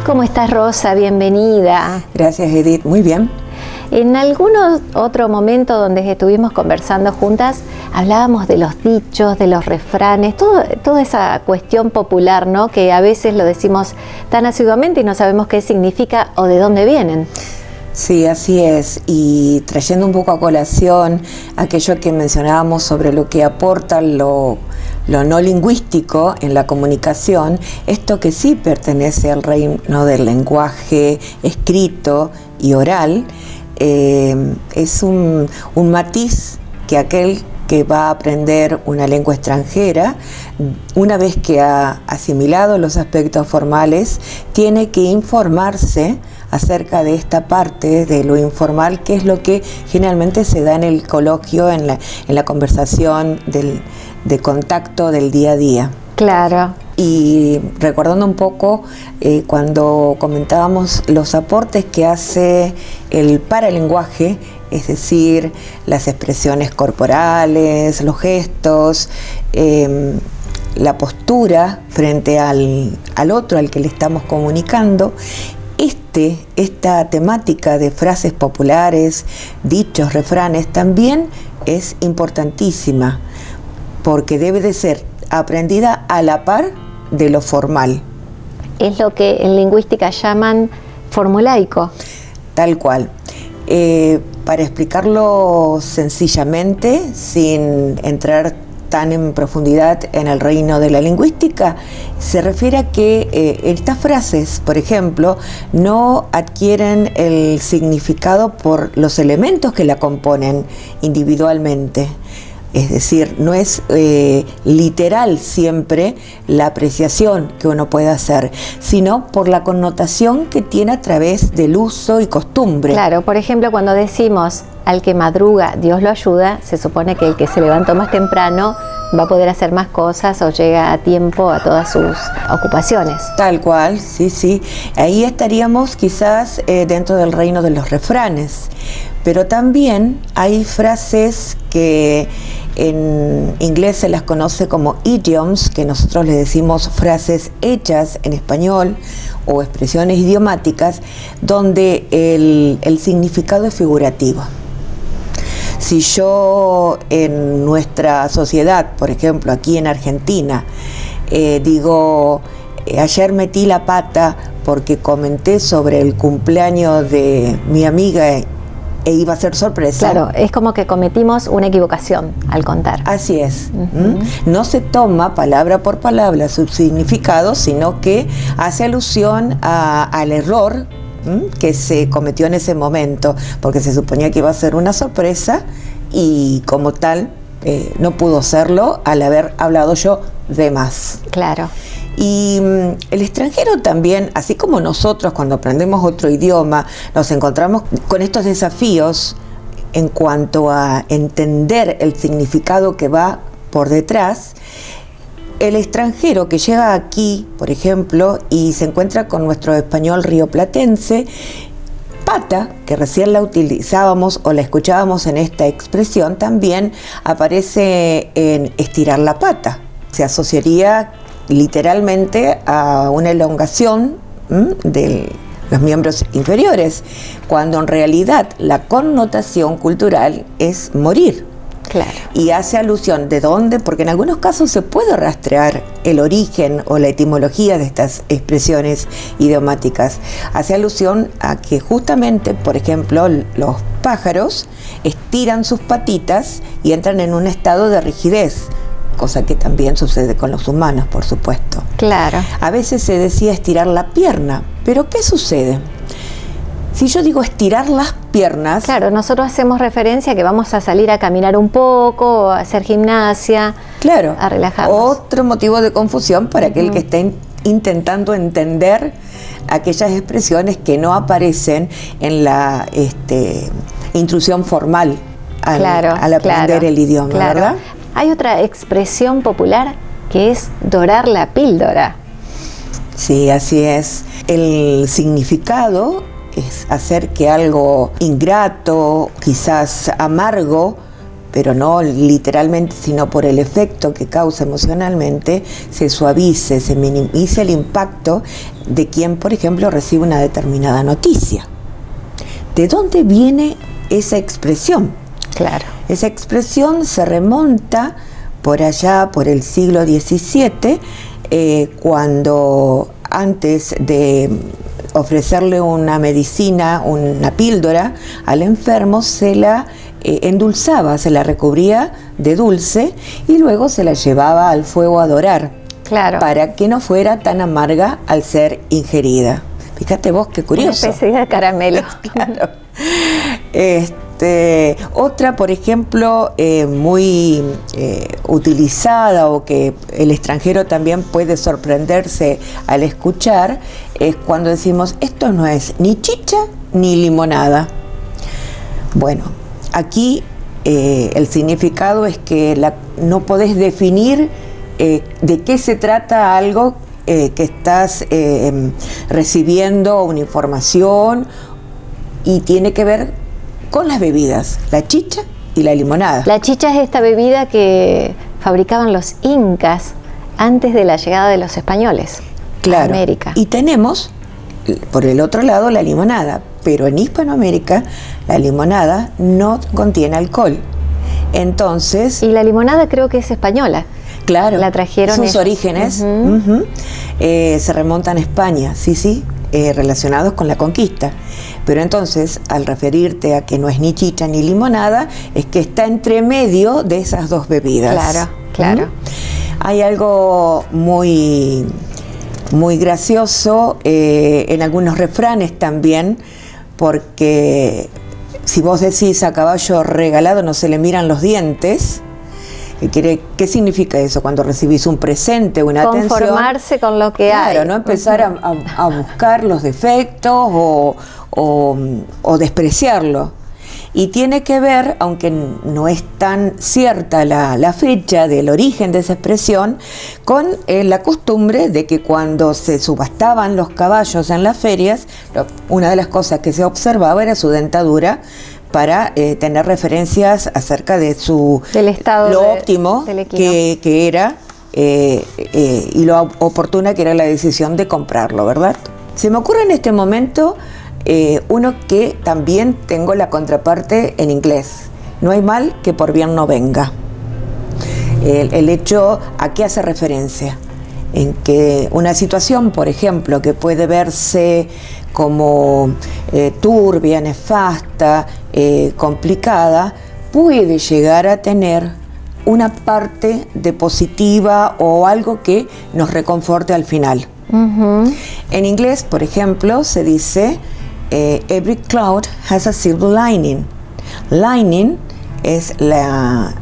¿Cómo estás, Rosa? Bienvenida. Gracias, Edith. Muy bien. En algún otro momento donde estuvimos conversando juntas, hablábamos de los dichos, de los refranes, toda esa cuestión popular, ¿no? Que a veces lo decimos tan asiduamente y no sabemos qué significa o de dónde vienen. Sí, así es. Y trayendo un poco a colación aquello que mencionábamos sobre lo que aporta lo no lingüístico en la comunicación, esto que sí pertenece al reino del lenguaje escrito y oral, es un matiz que aquel que va a aprender una lengua extranjera, una vez que ha asimilado los aspectos formales, tiene que informarse acerca de esta parte de lo informal, que es lo que generalmente se da en el coloquio, en la conversación de contacto del día a día. Claro. Y recordando un poco cuando comentábamos los aportes que hace el paralenguaje, es decir, las expresiones corporales, los gestos, la postura frente al otro al que le estamos comunicando. Esta temática de frases populares, dichos, refranes, también es importantísima, porque debe de ser aprendida a la par de lo formal. Es lo que en lingüística llaman formulaico. Tal cual. Para explicarlo sencillamente, sin entrar tan en profundidad en el reino de la lingüística, se refiere a que estas frases, por ejemplo, no adquieren el significado por los elementos que la componen individualmente. Es decir, no es literal siempre la apreciación que uno puede hacer, sino por la connotación que tiene a través del uso y costumbre. Claro, por ejemplo, cuando decimos al que madruga, Dios lo ayuda, se supone que el que se levantó más temprano va a poder hacer más cosas o llega a tiempo a todas sus ocupaciones. Tal cual, sí. Ahí estaríamos quizás dentro del reino de los refranes. Pero también hay frases que en inglés se las conoce como idioms, que nosotros le decimos frases hechas en español o expresiones idiomáticas, donde el significado es figurativo. Si yo en nuestra sociedad, por ejemplo aquí en Argentina, digo, ayer metí la pata porque comenté sobre el cumpleaños de mi amiga e iba a ser sorpresa. Claro, es como que cometimos una equivocación al contar. Así es. No se toma palabra por palabra su significado, sino que hace alusión al error que se cometió en ese momento, porque se suponía que iba a ser una sorpresa y como tal no pudo serlo al haber hablado yo de más. Claro. Y el extranjero también, así como nosotros cuando aprendemos otro idioma, nos encontramos con estos desafíos en cuanto a entender el significado que va por detrás. El extranjero que llega aquí, por ejemplo, y se encuentra con nuestro español rioplatense, pata, que recién la utilizábamos o la escuchábamos en esta expresión, también aparece en estirar la pata. Se asociaría literalmente a una elongación de los miembros inferiores, cuando en realidad la connotación cultural es morir. Claro. Y hace alusión de dónde, porque en algunos casos se puede rastrear el origen o la etimología de estas expresiones idiomáticas. Hace alusión a que justamente, por ejemplo, los pájaros estiran sus patitas y entran en un estado de rigidez, cosa que también sucede con los humanos, por supuesto. Claro. A veces se decía estirar la pierna, pero ¿qué sucede? Si yo digo estirar las piernas... Claro, nosotros hacemos referencia a que vamos a salir a caminar un poco, a hacer gimnasia, claro, a relajarnos. Otro motivo de confusión para aquel que está intentando entender aquellas expresiones que no aparecen en la intrusión formal al aprender el idioma, ¿verdad? Hay otra expresión popular que es dorar la píldora. Sí, así es. El significado es hacer que algo ingrato, quizás amargo, pero no literalmente, sino por el efecto que causa emocionalmente, se suavice, se minimice el impacto de quien, por ejemplo, recibe una determinada noticia. ¿De dónde viene esa expresión? Claro. Esa expresión se remonta por allá, por el siglo XVII, cuando antes de ofrecerle una medicina, una píldora al enfermo, se la endulzaba, se la recubría de dulce y luego se la llevaba al fuego a dorar, claro, para que no fuera tan amarga al ser ingerida. Fíjate vos qué curioso. Una especie de caramelo. Claro. Otra, por ejemplo, muy utilizada, o que el extranjero también puede sorprenderse al escuchar, es cuando decimos: esto no es ni chicha ni limonada. Bueno, aquí el significado es que no podés definir de qué se trata algo que estás recibiendo una información, y tiene que ver con las bebidas, la chicha y la limonada. La chicha es esta bebida que fabricaban los incas antes de la llegada de los españoles a América. Y tenemos, por el otro lado, la limonada, pero en Hispanoamérica la limonada no contiene alcohol. Entonces... Y la limonada creo que es española. Claro, la trajeron sus ellos. Orígenes se remontan a España, sí, relacionados con la conquista. Pero entonces, al referirte a que no es ni chicha ni limonada, es que está entre medio de esas dos bebidas. Claro. Hay algo muy, muy gracioso en algunos refranes también, porque si vos decís: a caballo regalado no se le miran los dientes, ¿qué significa eso? Cuando recibís un presente, una atención, conformarse con lo que hay. Claro, no empezar a buscar los defectos o despreciarlo. Y tiene que ver, aunque no es tan cierta la fecha del origen de esa expresión, con la costumbre de que cuando se subastaban los caballos en las ferias, una de las cosas que se observaba era su dentadura, para tener referencias acerca de del estado lo óptimo que era y lo oportuna que era la decisión de comprarlo, ¿verdad? Se me ocurre en este momento uno que también tengo la contraparte en inglés: no hay mal que por bien no venga. El hecho, ¿a qué hace referencia? En que una situación, por ejemplo, que puede verse como turbia, nefasta, complicada, puede llegar a tener una parte de positiva o algo que nos reconforte al final. En inglés, por ejemplo, se dice every cloud has a silver lining. Lining es la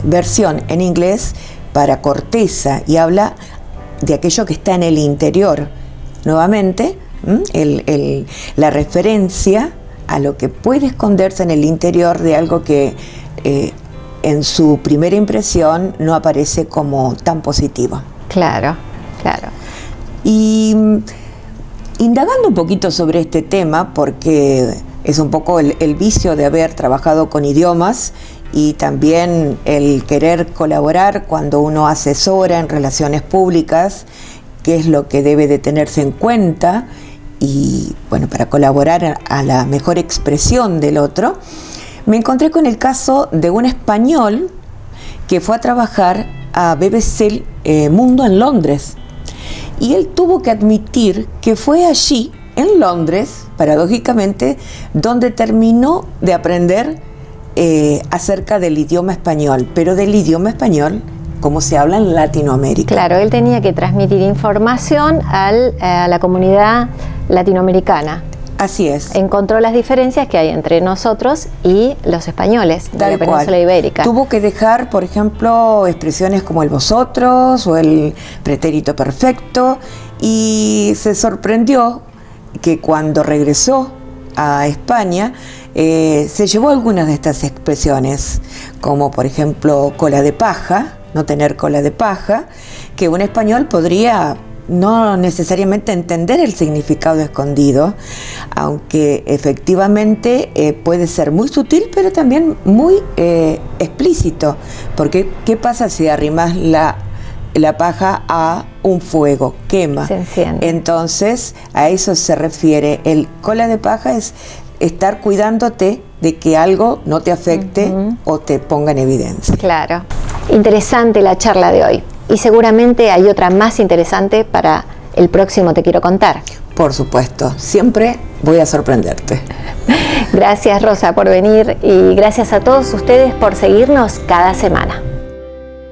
versión en inglés para corteza y habla de aquello que está en el interior. Nuevamente, la referencia a lo que puede esconderse en el interior de algo que en su primera impresión no aparece como tan positivo. Claro. Y indagando un poquito sobre este tema, porque es un poco el vicio de haber trabajado con idiomas y también el querer colaborar cuando uno asesora en relaciones públicas, qué es lo que debe de tenerse en cuenta, y bueno, para colaborar a la mejor expresión del otro, me encontré con el caso de un español que fue a trabajar a BBC Mundo en Londres, y él tuvo que admitir que fue allí, en Londres, paradójicamente, donde terminó de aprender acerca del idioma español, pero del idioma español como se habla en Latinoamérica. Claro, él tenía que transmitir información a la comunidad latinoamericana. Así es. Encontró las diferencias que hay entre nosotros y los españoles de la península ibérica. Tuvo que dejar, por ejemplo, expresiones como el vosotros o el pretérito perfecto, y se sorprendió que cuando regresó a España se llevó algunas de estas expresiones, como por ejemplo cola de paja, no tener cola de paja, que un español podría no necesariamente entender el significado escondido, aunque efectivamente puede ser muy sutil, pero también muy explícito. Porque ¿qué pasa si arrimas la paja a un fuego? Quema. Se enciende. Entonces, a eso se refiere. El cola de paja es estar cuidándote de que algo no te afecte o te ponga en evidencia. Claro. Interesante la charla de hoy. Y seguramente hay otra más interesante para el próximo Te Quiero Contar. Por supuesto, siempre voy a sorprenderte. Gracias, Rosa, por venir, y gracias a todos ustedes por seguirnos cada semana.